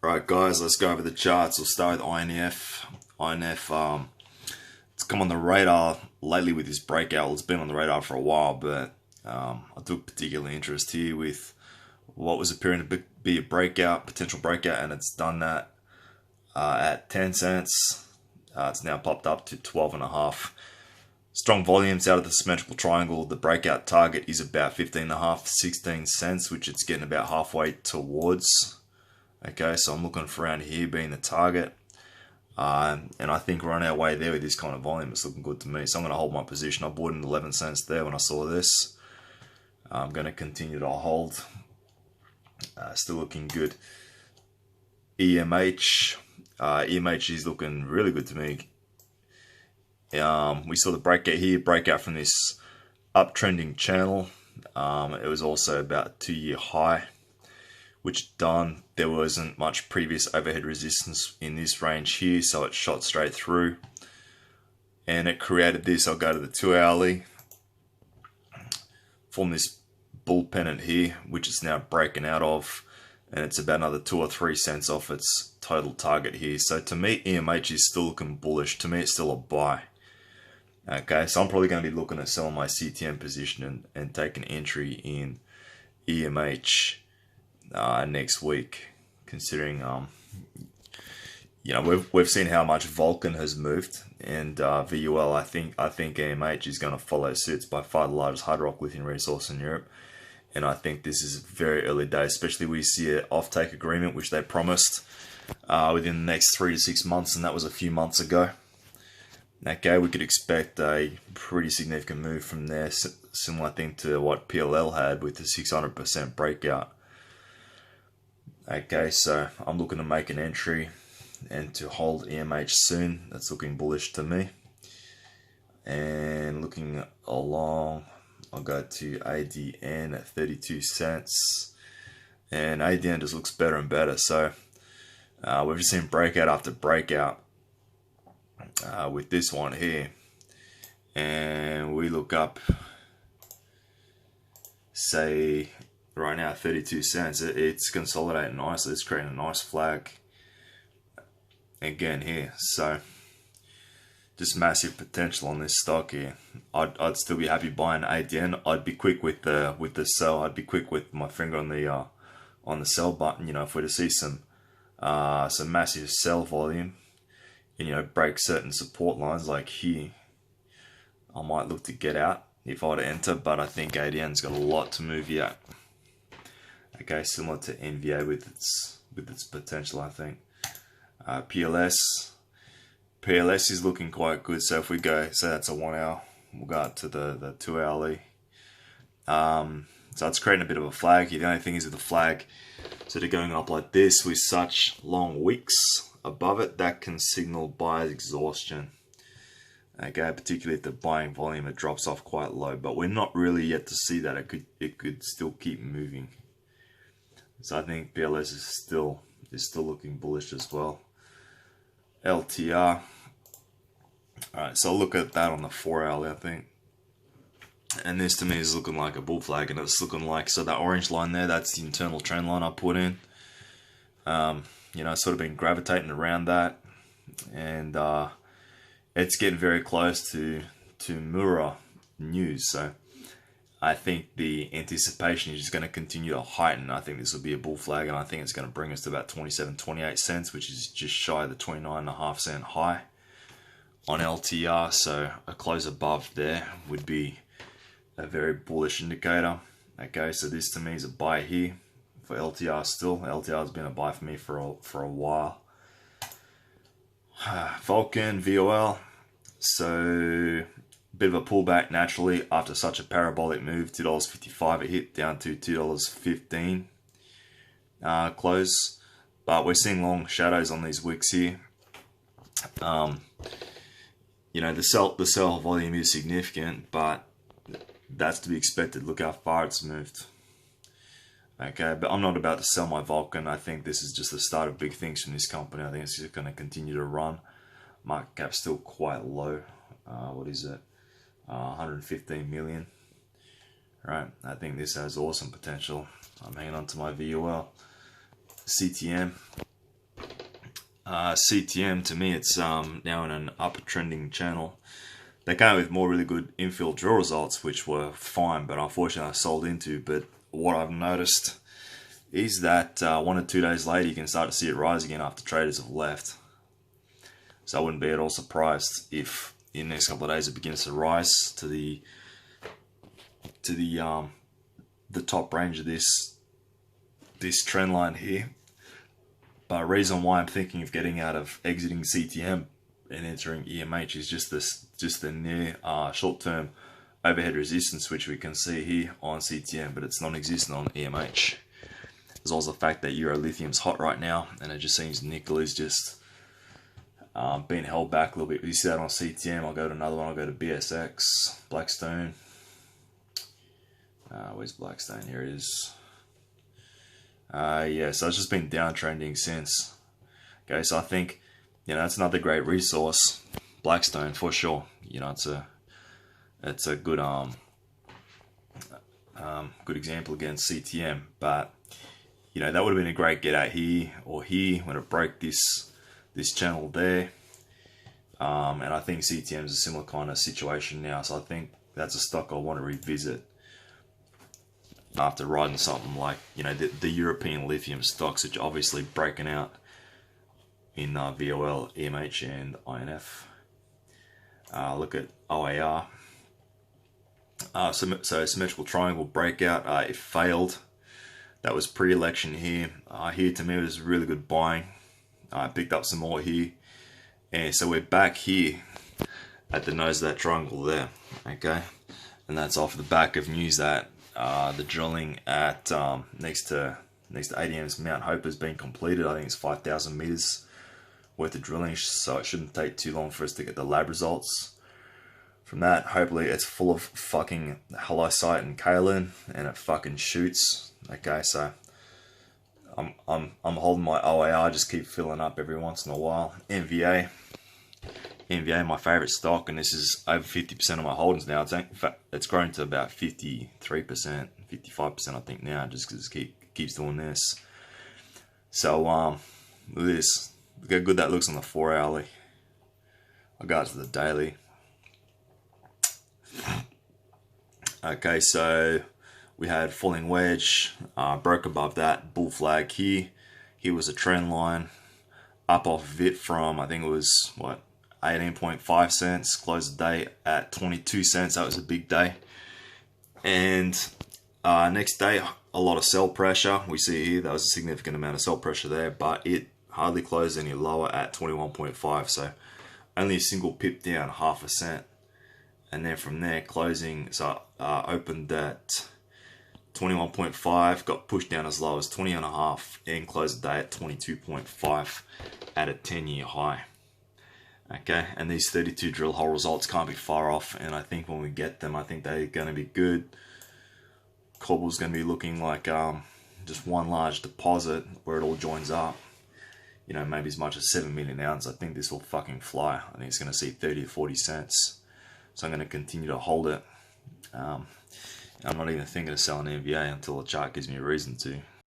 Right, guys, let's go over the charts. We'll start with INF. INF, it's come on the radar lately with this breakout. Well, it's been on the radar for a while, but I took particular interest here with what was appearing to be a breakout, potential breakout, and it's done that at 10 cents. It's now popped up to 12.5. Strong volumes out of the symmetrical triangle. The breakout target is about 15.5 to 16 cents, which it's getting about halfway towards. Okay, so I'm looking for around here being the target. And I think we're on our way there with this kind of volume. It's looking good to me. So I'm going to hold my position. I bought in 11 cents there when I saw this. I'm going to continue to hold. Still looking good. EMH. EMH is looking really good to me. We saw the breakout here, breakout from this uptrending channel. It was also about a 2-year high, which done. There wasn't much previous overhead resistance in this range here, so it shot straight through. And it created this. I'll go to the 2-hourly. Form this bull pennant here, which it's now breaking out of. And it's about another 2 or 3 cents off its total target here. So to me, EMH is still looking bullish. To me, it's still a buy. Okay, so I'm probably going to be looking at selling my CTM position and take an entry in EMH next week, considering we've seen how much Vulcan has moved, and VUL. I think EMH is going to follow suit. It's by far the largest hard rock lithium resource in Europe, and I think this is very early days. Especially we see an offtake agreement which they promised within the next 3 to 6 months, and that was a few months ago. Okay, we could expect a pretty significant move from there, similar thing to what PLL had with the 600% breakout. Okay, so I'm looking to make an entry and to hold EMH soon. That's looking bullish to me. And looking along, I'll go to ADN at 32 cents. And ADN just looks better and better. So we've just seen breakout after breakout with this one here. And we look up, say, right now 32 cents. It's consolidating nicely. It's creating a nice flag again here. So just massive potential on this stock here. I'd still be happy buying ADN. I'd be quick with the sell. I'd be quick with my finger on the sell button. You know, if we're to see some massive sell volume and break certain support lines like here, I might look to get out if I were to enter. But I think ADN's got a lot to move yet. Okay, similar to NVA with its potential, I think. PLS is looking quite good. So if we go, say that's a 1 hour, we'll go up to the 2-hourly. So it's creating a bit of a flag here. The only thing is with the flag, sort of going up like this with such long wicks above it, that can signal buyer exhaustion. Okay, particularly if the buying volume, it drops off quite low. But we're not really yet to see that. It could still keep moving. So I think PLS is still looking bullish as well. LTR. Alright, so I'll look at that on the 4-hourly, I think. And this to me is looking like a bull flag, and it's looking like, so that orange line there, that's the internal trend line I put in. Sort of been gravitating around that, and it's getting very close to Mura news. So I think the anticipation is just going to continue to heighten. I think this will be a bull flag, and I think it's going to bring us to about 27, 28 cents, which is just shy of the 29.5 cent high on LTR. So a close above there would be a very bullish indicator. Okay, so this to me is a buy here for LTR still. LTR has been a buy for me for a while. Vulcan, VUL. So bit of a pullback naturally after such a parabolic move. $2.55 it hit down to $2.15 close, but we're seeing long shadows on these wicks here. The sell volume is significant, but that's to be expected. Look how far it's moved. Okay, but I'm not about to sell my Vulcan. I think this is just the start of big things from this company. I think it's just going to continue to run. Market cap still quite low. What is it? 115 million. Right, I think this has awesome potential. I'm hanging on to my VUL. CTM. CTM, to me, it's now in an upper trending channel. They came with more really good infill drill results, which were fine, but unfortunately I sold into. But what I've noticed is that 1 or 2 days later, you can start to see it rise again after traders have left. So I wouldn't be at all surprised if in the next couple of days it begins to rise to the top range of this trend line here. But the reason why I'm thinking of exiting CTM and entering EMH is just the near short-term overhead resistance, which we can see here on CTM, but it's non-existent on EMH. There's also the fact that Euro lithium's hot right now, and it just seems nickel is just being held back a little bit. You see that on CTM. I'll go to another one. I'll go to BSX, Blackstone. Where's Blackstone? Here it is. Yeah, so it's just been downtrending since. Okay, so I think, that's another great resource, Blackstone, for sure. It's a good good example against CTM, but that would have been a great get out here or here when it broke this channel there. And I think CTM is a similar kind of situation now, so I think that's a stock I want to revisit after riding something like the European lithium stocks, which are obviously breaking out in VUL, EMH and INF. Look at OAR. So symmetrical triangle breakout, it failed. That was pre-election here. Here to me it was really good buying. I picked up some more here. And so we're back here at the nose of that triangle there. Okay. And that's off the back of news that the drilling at next to ADN's Mount Hope has been completed. I think it's 5,000 meters worth of drilling, so it shouldn't take too long for us to get the lab results from that. Hopefully it's full of fucking halloysite and kaolin and it fucking shoots. Okay, so I'm holding my OAR, just keep filling up every once in a while. NVA, my favorite stock, and this is over 50% of my holdings now. It's grown to about 53%, 55% I think now, just because it keeps doing this. So look at this. Look how good that looks on the 4 hourly. I'll go to the daily. Okay, so we had falling wedge, broke above that, bull flag here. Here was a trend line, up off of it from, I think it was, 18.5 cents, closed the day at 22 cents. That was a big day. And next day, a lot of sell pressure. We see here, that was a significant amount of sell pressure there, but it hardly closed any lower at 21.5. So only a single pip down, 0.5 cent. And then from there, closing, so opened at 21.5, got pushed down as low as 20.5, and closed the day at 22.5 at a 10-year high. Okay, and these 32 drill hole results can't be far off, and I think when we get them, I think they're going to be good. Cobble's going to be looking like just one large deposit where it all joins up. Maybe as much as 7 million ounces. I think this will fucking fly. I think it's going to see 30 to 40 cents. So I'm going to continue to hold it. I'm not even thinking of selling NVA until the chart gives me a reason to.